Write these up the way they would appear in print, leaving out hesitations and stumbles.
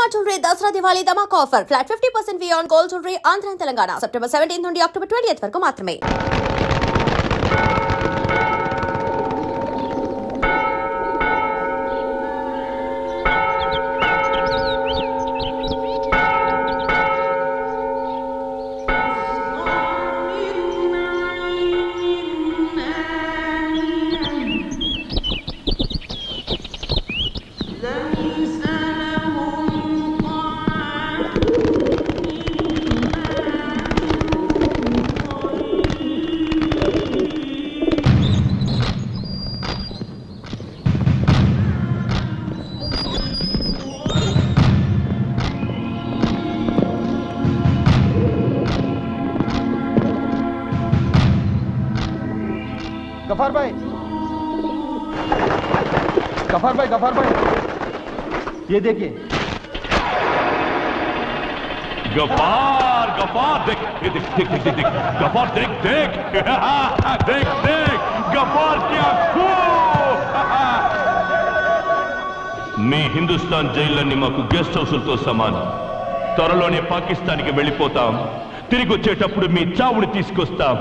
Shalimar Jewelry Dasra Diwali Dhamak offer. Flat 50% fee on gold jewelry Andhra and Telangana. September 17th నుండి October 20th వరకు మాత్రమే. गफार भाई, ये देखिए। गफार देख गफार देख गफार क्या మీ హిందుస్థాన్ జైళ్ళన్నీ మాకు గెస్ట్ హౌసులతో సమానం. త్వరలోనే పాకిస్తాన్కి వెళ్ళిపోతాం. తిరిగి వచ్చేటప్పుడు మీ చావుని తీసుకొస్తాం.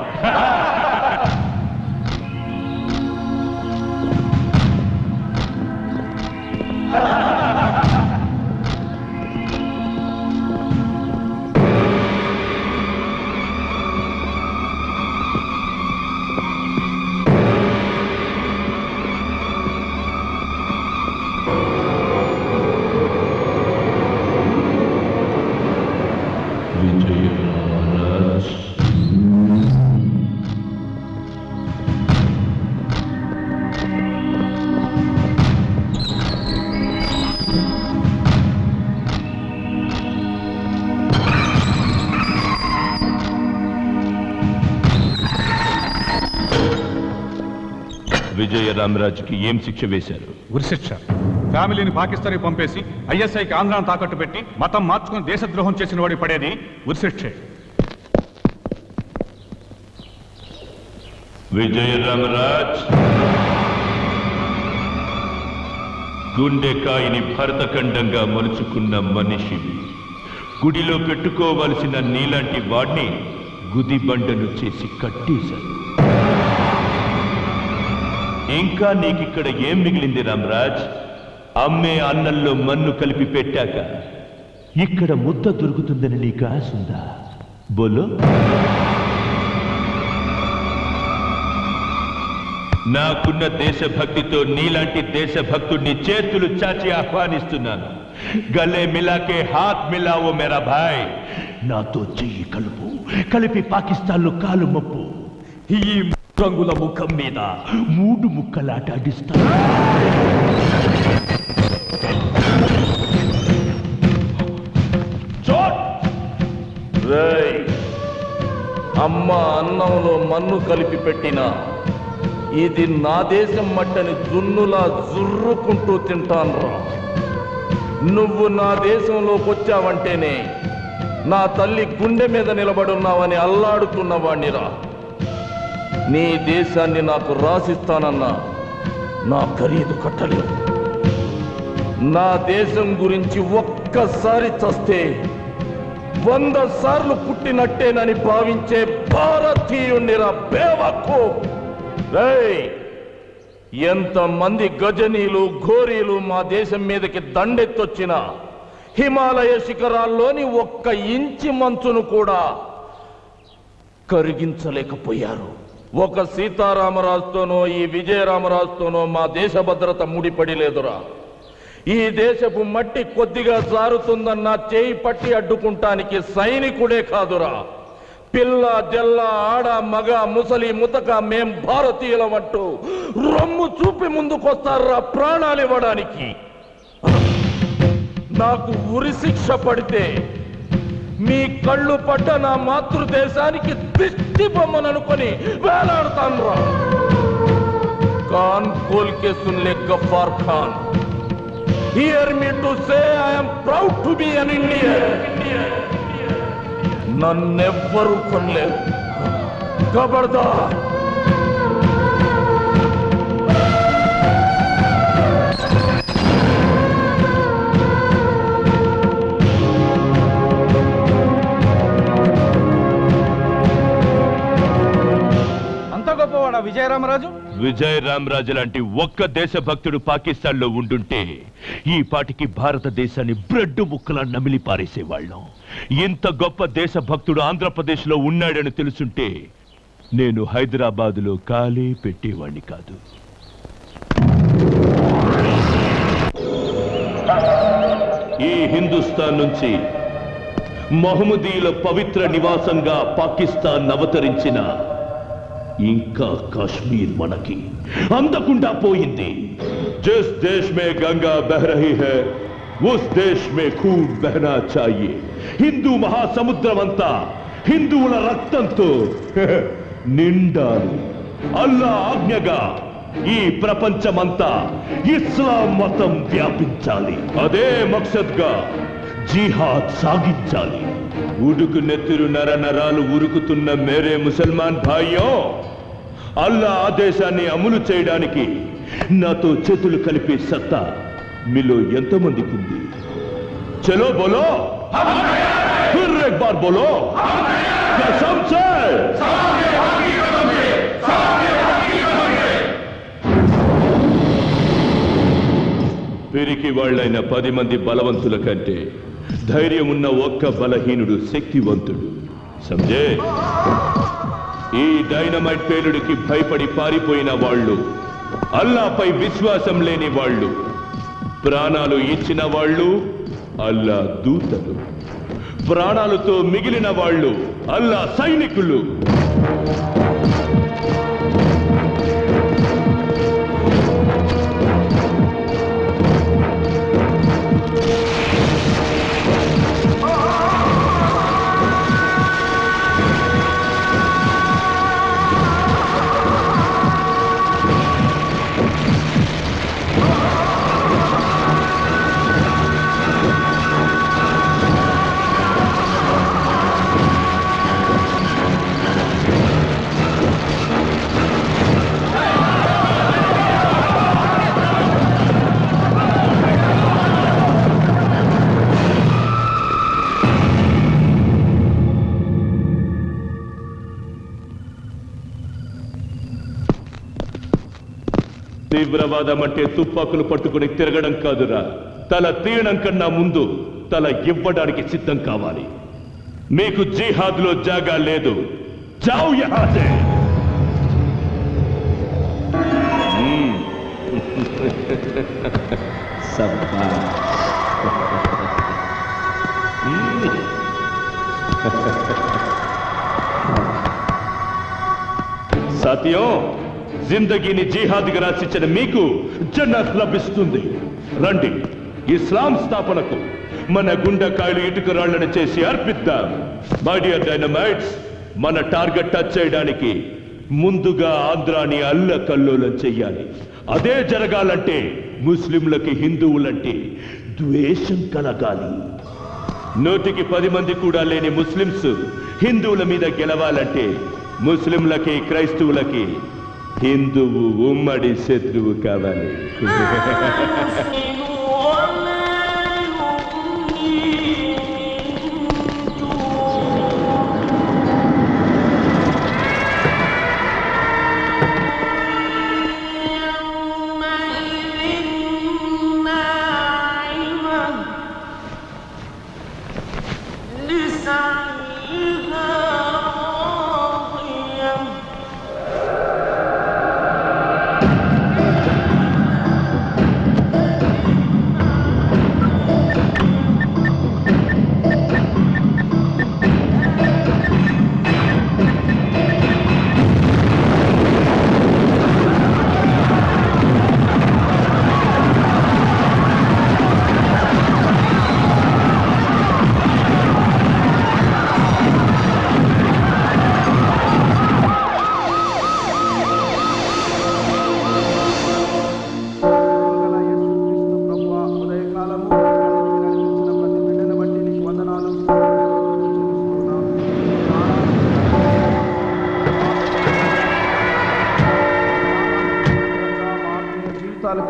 విజయ రామరాజుకి ఏం శిక్ష వేశారు? ఉరిశిక్ష. ఫ్యామిలీని పాకిస్తాన్కి పంపేసి ఐఎస్ఐకి ఆంధ్రాను తాకట్టు పెట్టి మతం మార్చుకుని దేశద్రోహం చేసిన వాడి పడేది ఉరిశిక్షే. విజయ రామరాజ్, గుండెకాయని భరతఖండంగా మలుచుకున్న మనిషివి. గుడిలో పెట్టుకోవలసిన నీలాంటి వాడిని గుదిబండను చేసి కట్టేశారు. ఇంకా నీకిక్కడ ఏం మిగిలింది రామరాజ్? అమ్మే అన్నంలో మన్ను కలిపి పెట్టాక ఇక్కడ ముద్ద దొరుకుతుందని నీకు ఆశ ఉందా? బోలో. నాకున్న దేశభక్తితో నీలాంటి దేశభక్తుడిని చేతులు చాచి ఆహ్వానిస్తున్నాను. గలే మిలాకే హాత్ మిలావో మేరా భాయ్. నాతో చెయ్యి కలుపు, కలిపి పాకిస్తాన్లో కాలు మప్పు. ఈ రంగుల ముఖం మీద 3 ముక్కలాట ఆడిస్తాను. అమ్మ అన్నంలో మన్ను కలిపి పెట్టిన ఇది నా దేశం మట్టని జున్నులా జుర్రుకుంటూ తింటాన్రా. నువ్వు నా దేశంలోకి వచ్చావంటేనే నా తల్లి గుండె మీద నిలబడున్నావని అల్లాడుతున్నవాణ్ణిరా. నీ దేశాన్ని నాకు రాసిస్తానన్నా నా ఖరీదు కట్టలేవు. నా దేశం గురించి ఒక్కసారి చస్తే 100 సార్లు పుట్టినట్టేనని భావించే భారతీయుణ్ణిరా బేవకు. ఎంతమంది గజనీలు ఘోరీలు మా దేశం మీదకి దండెత్తొచ్చినా హిమాలయ శిఖరాల్లోని 1 ఇంచి మంచును కూడా కరిగించలేకపోయారు. ఒక సీతారామరాజుతోనో ఈ విజయరామరాజుతోనో మా దేశ భద్రత ముడిపడి లేదురా. ఈ దేశపు మట్టి కొద్దిగా జారుతుందన్న చేయి పట్టి అడ్డుకుంటానికి సైనికుడే కాదురా, పిల్ల జల్ల ఆడ మగ ముసలి ముతక మేం భారతీయులమంటూ రొమ్ము చూపి ముందుకొస్తారా ప్రాణాలు ఇవ్వడానికి. నాకు ఉరి శిక్ష పడితే మీ కళ్ళు పడ్డ నా మాతృదేశానికి దిష్టి బొమ్మననుకొని వేలాడుతాను రా. కాన్ కోల్కే సున్లే Ghaffar Khan. Hear me to say I am proud to be an Indian. నన్నెవ్వరూ కొనలేరు. ఖబర్దార్. విజయరామరాజు విజయ్ రామరాజు లాంటి ఒక్క దేశభక్తుడు పాకిస్తాన్ లో ఉండుంటే ఈ పాటికి భారతదేశాన్ని బ్రెడ్ ముక్కలా నమిలి పారేసేవాళ్ళం. ఇంత గొప్ప దేశభక్తుడు ఆంధ్రప్రదేశ్ లో ఉన్నాడని తెలుసుంటే నేను హైదరాబాద్ లో కాలే పెట్టేవాణ్ణి కాదు. ఈ హిందుస్థాన్ నుంచి మహమ్మదీయుల పవిత్ర నివాసంగా పాకిస్తాన్ అవతరించిన ఇంకా కాశ్మీర్ మనకి అందకుండా పోయింది. जिस देश में गंगा बह रही है उस देश में खून बहना चाहिए. హిందూ మహాసముద్రమంతా హిందువుల రక్తంతో నిండాలి. అల్లా ఆజ్ఞగా ఈ ప్రపంచమంతా ఇస్లాం మతం వ్యాపించాలి. అదే మక్సద్గా జిహాద్ సాగించాలి. ఉడుకు నెత్తురు నర నరాలు ఉరుకుతున్న మేరే ముసల్మాన్ భాయ్యో, అల్లా ఆదేశాన్ని అమలు చేయడానికి నాతో చేతులు కలిపే సత్తా మీలో ఎంతమందికి ఉంది? చలో బోలో, ఫిర్ ఏక్ బార్ బోలో, కసమ్ సే. పిరికి వాళ్ళైన 10 మంది బలవంతుల కంటే ధైర్యం ఉన్న ఒక్క బలహీనుడు శక్తివంతుడు. సంజే, ఈ డైనమైట్ పేలుడికి భయపడి పారిపోయిన వాళ్ళు, అల్లాపై విశ్వాసం లేని వాళ్ళు, ప్రాణాలు ఇచ్చిన వాళ్ళు అల్లా దూతలు, ప్రాణాలతో మిగిలిన వాళ్ళు అల్లా సైనికులు. తీవ్రవాదం అంటే తుపాకులు పట్టుకుని తిరగడం కాదురా. తల తీయడం కన్నా ముందు తల ఇవ్వడానికి సిద్ధం కావాలి. మీకు జిహాద్ లో జాగా లేదు. జావ్ యహా సే. సాథియో, జిందగీని జిహాద్గా రాసిచ్చిన మీకు జన్నత్ లభిస్తుంది. రండి, ఇస్లాం స్థాపనకు మన గుండెకాయలు ఇటుక రాళ్లను చేసి అర్పిద్దాం. మై డియర్ డైనమైట్స్, మన టార్గెట్ టచ్ చేయడానికి ముందుగా ఆంధ్రాని అల్లకల్లోలం చెయ్యాలి. అదే జరగాలంటే ముస్లింలకి హిందువులంటే ద్వేషం కలగాలి. 100కి 10 మంది కూడా లేని ముస్లింస్ హిందువుల మీద గెలవాలంటే ముస్లింలకి క్రైస్తవులకి హిందువు ఉమ్మడి శత్రువు కావాలి.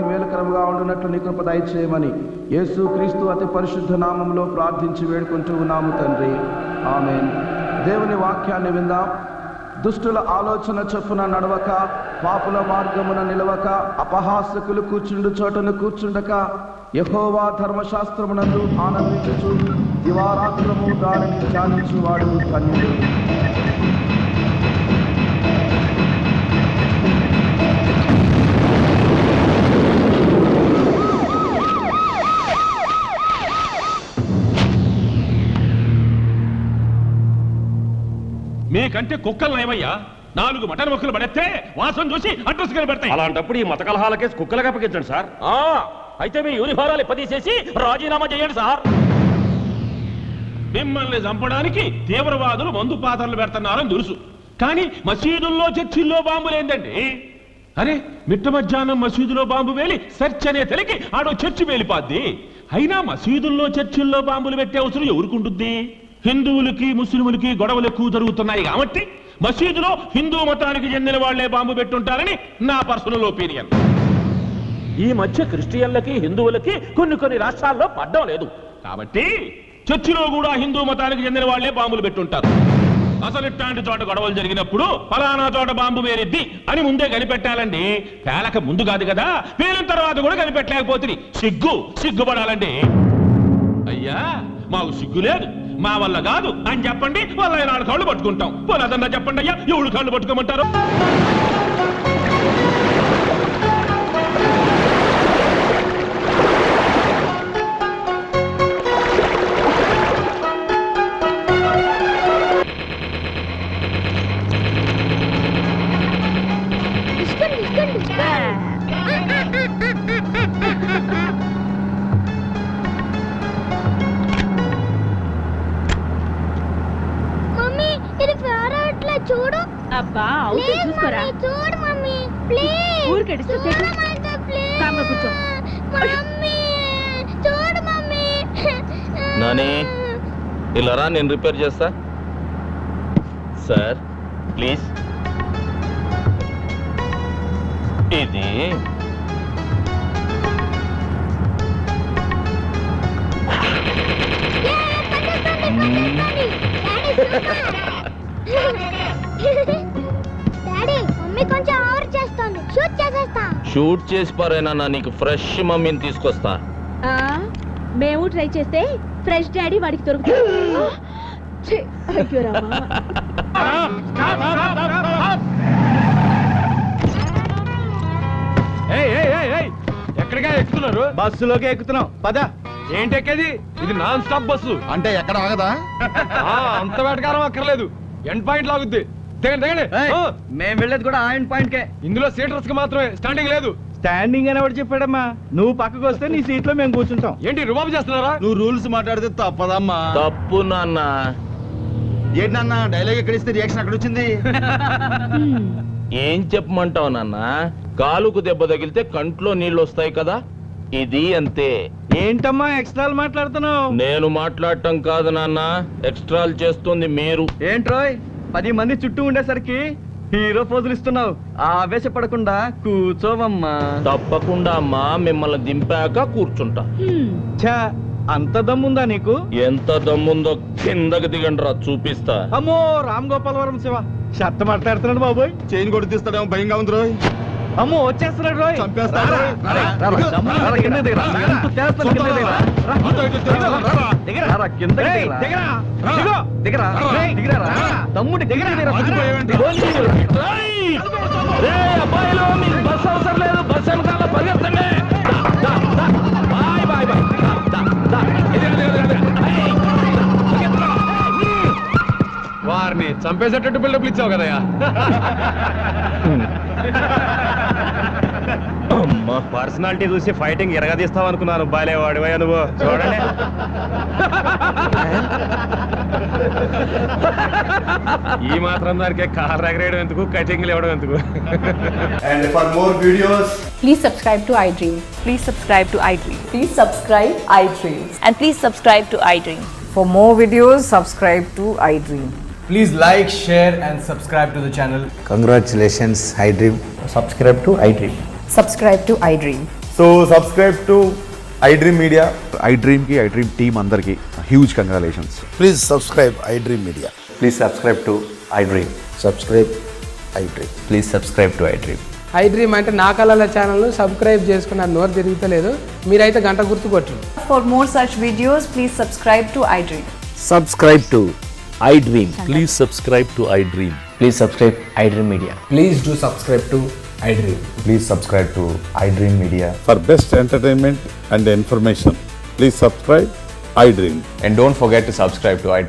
మేలుకరముగా ఉండునట్లు నీ కృప దయచేయమని యేసు క్రీస్తు అతి పరిశుద్ధ నామంలో ప్రార్థించి వేడుకుంటూ ఉన్నాము తండ్రి. ఆమేన్. దేవుని వాక్యాన్ని విందాం. దుష్టుల ఆలోచన చొప్పున నడవక, పాపుల మార్గమున నిలవక, అపహాసకులు కూర్చుండు చోటను కూర్చుండక, యెహోవా ధర్మశాస్త్రమునందు ఆనందించుచు దివారాత్రము దానిని ధ్యానించువాడు ధన్యుడు. మీకంటే కుక్కలు నయమయ్యా. 4 మటన్ ముక్కలు పడేస్తే వాసన చూసి అడ్రస్ పెడతాయి. అలాంటప్పుడు ఈ మత కలహాల కేసు కుక్కలుగా అప్పగించండి సార్. అయితే మీ యూనిఫారాలు ఇప్పదీసేసి రాజీనామా చేయండి సార్. మిమ్మల్ని చంపడానికి తీవ్రవాదులు మందు పాత్రలు పెడుతున్నారని తెలుసు, కానీ మసీదుల్లో చర్చిల్లో బాంబులేందండి? అరే, మిట్ట మధ్యాహ్నం మసీదులో బాంబు వేలి సెర్చ్ అనే తెలికి ఆడో చర్చి వేలిపాద్ది. అయినా మసీదుల్లో చర్చిల్లో బాంబులు పెట్టే అవసరం ఎవరుకుంటుంది? హిందువులకి ముస్లింలకి గొడవలు ఎక్కువ జరుగుతున్నాయి కాబట్టి మసీదులో హిందూ మతానికి చెందిన వాళ్లే బాంబు పెట్టుంటారని నా పర్సనల్ ఒపీనియన్. ఈ మధ్య క్రిస్టియన్లకి హిందువులకి కొన్ని రాష్ట్రాల్లో పడ్డం లేదు కాబట్టి చర్చిలో కూడా హిందూ మతానికి చెందిన వాళ్లే బాంబులు పెట్టుంటారు. అసలు ఇట్లాంటి చోట గొడవలు జరిగినప్పుడు ఫలానా చోట బాంబు వేరిద్ది అని ముందే కనిపెట్టాలండి. పేలక ముందు కాదు కదా, పేలిన తర్వాత కూడా కనిపెట్టలేకపోతుంది. సిగ్గుపడాలండి. అయ్యా, మాకు సిగ్గు లేదు, మా వల్ల కాదు అని చెప్పండి, వాళ్ళ 4 కాళ్ళు పట్టుకుంటాం. పోలేదన్నా చెప్పండి అయ్యా, 7 కాళ్ళు పట్టుకోమంటారు. చూడు. అబ్బా, అవుతే చూసుకోరా. చూడు మమ్మీ, ప్లీజ్. ఊరికెడిస్తే కామ్గా కూర్చో. మమ్మీ చూడు మమ్మీ. నాని, ఇలా రా, నేను రిపేర్ చేస్తా. Sir please. ఇది డాడీ, మమ్మీ కొంచెం ఓవర్ చేస్తుంది. షూట్ చేసేస్తా. షూట్ చేసి పారేనా, నీకు ఫ్రెష్ మమ్మీని తీసుకొస్తా. మేము ట్రై చేస్తే ఫ్రెష్ డాడీ వాడికి దొరుకుతుంది. అయ్యో రామా. ఎక్కడిగా ఎక్కుతున్నారు? బస్సులోకి ఎక్కుతున్నాం, పద. ఏంటి ఎక్కేది? ఇది నాన్ స్టాప్ బస్సు. అంటే ఎక్కడ ఆగదా? అంత వేటకారం అక్కర్లేదు, ఎండ్ పాయింట్ లాగుద్ది. దిగండి. మేము వెళ్ళేది కూడా ఆయన పాయింట్ కే. ఇందులో సీటర్స్ కి మాత్రమే, స్టాండింగ్ లేదు. స్టాండింగ్ అని ఎవరు చెప్పాడమ్మా? నువ్వు పక్కకు వస్తే నీ సీట్ లో మేము కూర్చుంటాం. ఏంటి రుబాబు చేస్తున్నారా? నువ్వు రూల్స్ మాట్లాడితే తప్పదమ్మా. తప్పు నాన్న. ఏంటన్నా డైలాగ్ ఎక్కడ ఇస్తే రియాక్షన్ అక్కడ వచ్చింది? ఏం చెప్పమంటావు నాన్న? కాలుకు దెబ్బ తగిలితే కంట్లో నీళ్ళు వస్తాయి కదా, ఇది అంతే. ఏంటమ్మా ఎక్స్ట్రాలు మాట్లాడుతున్నావు? నేను మాట్లాడటం కాదు నాన్న, ఎక్స్ట్రాలు చేస్తుంది మీరు. ఏంట్రోయ్, 10 మంది చుట్టూ ఉండేసరికి హీరో పోజులు ఇస్తున్నావు. ఆవేశపడకుండా కూర్చోవమ్మా. తప్పకుండా అమ్మా, మిమ్మల్ని దింపాక కూర్చుంటా. ఛా, అంత దమ్ముందా నీకు? ఎంత దమ్ముందో కిందకి దిగండి రా, చూపిస్తా. అమ్మో, రామ్ గోపాలవరం శివ షర్ట్ మాట్లాడుతున్నాడు బాబోయ్. చైన్ కొడు తీస్తాడేమో భయంగా ఉంది రోయ్. అమ్మో, వచ్చేస్తున్నాడు రోయ్. చంపేస్తాడు. తమ్ముడి అబ్బాయిలో మీకు బస్ అవసరం లేదు, బస్ వెనకాల పరిగెత్తండి. Bye bye bye. వారిని చంపేసేటట్టు బిల్డప్లు ఇచ్చావు కదయ్యా. పర్సనాలిటీ చూసి ఫైటింగ్ ఎరగదీస్తావు అనుకున్నాను. బాలేవాడివయ్యా నువ్వు. చూడండి, ఈ మాత్రం దానికే కార్ ఎగరేయడం ఎందుకు, కటింగ్లు ఇవ్వడం ఎందుకు? And for more videos, Please subscribe to iDream. Please subscribe to iDream. Please subscribe iDream. And please subscribe to iDream. For more videos, subscribe to iDream. please like, share and subscribe to the channel. Congratulations, iDream. Subscribe to iDream. Subscribe to iDream. So subscribe to iDream Media. iDream ki iDream team andarki huge congratulations. Please subscribe iDream Media. Please subscribe to iDream. Subscribe iDream. Please subscribe to iDream. I dream అంటే నా కళల ఛానల్ను subscribe చేసుకున్న నోరు తిరుగుతలేదు, మీరైతే గంట గుర్తు కొట్టండి. For more such videos, please subscribe to iDream. Subscribe to iDream. Please subscribe to iDream. Please subscribe iDream Media. Please do subscribe to iDream. Please subscribe to iDream Media. For best entertainment and information, please subscribe iDream. And don't forget to subscribe to iDream.